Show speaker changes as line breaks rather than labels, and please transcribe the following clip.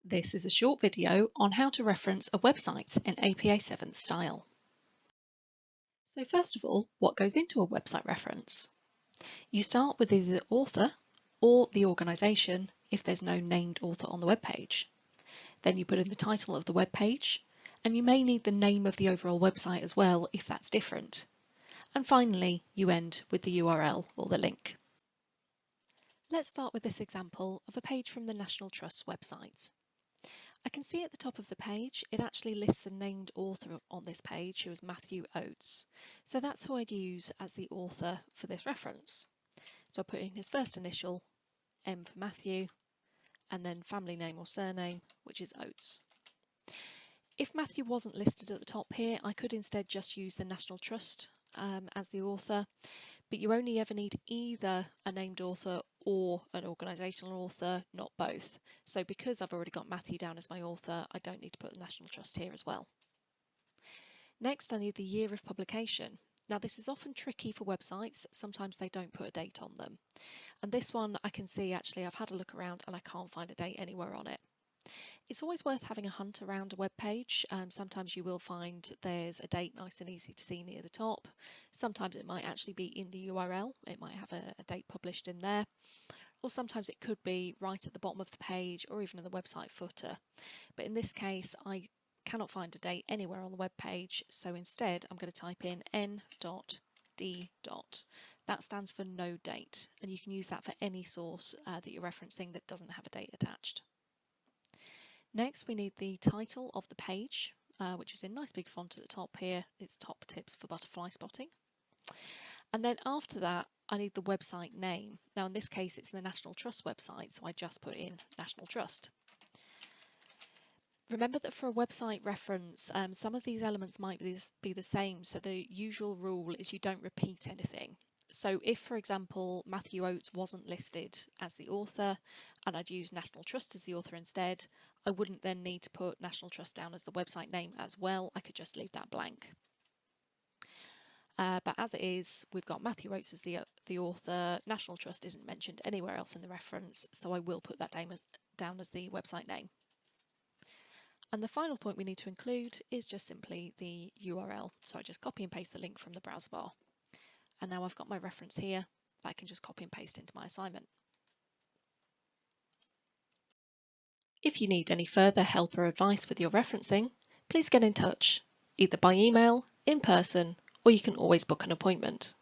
This is a short video on how to reference a website in APA 7th style. So first of all, what goes into a website reference? You start with either the author or the organisation if there's no named author on the web page. Then you put in the title of the web page, and you may need the name of the overall website as well if that's different. And finally, you end with the URL or the link. Let's start with this example of a page from the National Trust's website. I can see at the top of the page, it actually lists a named author on this page who is Matthew Oates. So that's who I'd use as the author for this reference. So I put in his first initial, M for Matthew, and then family name or surname, which is Oates. If Matthew wasn't listed at the top here, I could instead just use the National Trust as the author, but you only ever need either a named author or an organisational author, not both. So because I've already got Matthew down as my author, I don't need to put the National Trust here as well. Next, I need the year of publication. Now this is often tricky for websites, sometimes they don't put a date on them. And this one I can see actually I've had a look around and I can't find a date anywhere on it. It's always worth having a hunt around a web page. Sometimes you will find there's a date nice and easy to see near the top. Sometimes it might actually be in the URL. It might have a date published in there. Or sometimes it could be right at the bottom of the page or even in the website footer. But in this case, I cannot find a date anywhere on the web page. So instead, I'm going to type in n.d. That stands for no date. And you can use that for any source that you're referencing that doesn't have a date attached. Next, we need the title of the page, which is in nice big font at the top here. It's Top Tips for Butterfly Spotting. And then after that, I need the website name. Now in this case, it's the National Trust website, so I just put in National Trust. Remember that for a website reference, some of these elements might be the same, so the usual rule is you don't repeat anything. So if, for example, Matthew Oates wasn't listed as the author and I'd use National Trust as the author instead, I wouldn't then need to put National Trust down as the website name as well. I could just leave that blank. But as it is, we've got Matthew Oates as the author. National Trust isn't mentioned anywhere else in the reference, so I will put that down as the website name. And the final point we need to include is just simply the URL. So I just copy and paste the link from the browser bar. And now I've got my reference here that I can just copy and paste into my assignment. If you need any further help or advice with your referencing, please get in touch, either by email, in person, or you can always book an appointment.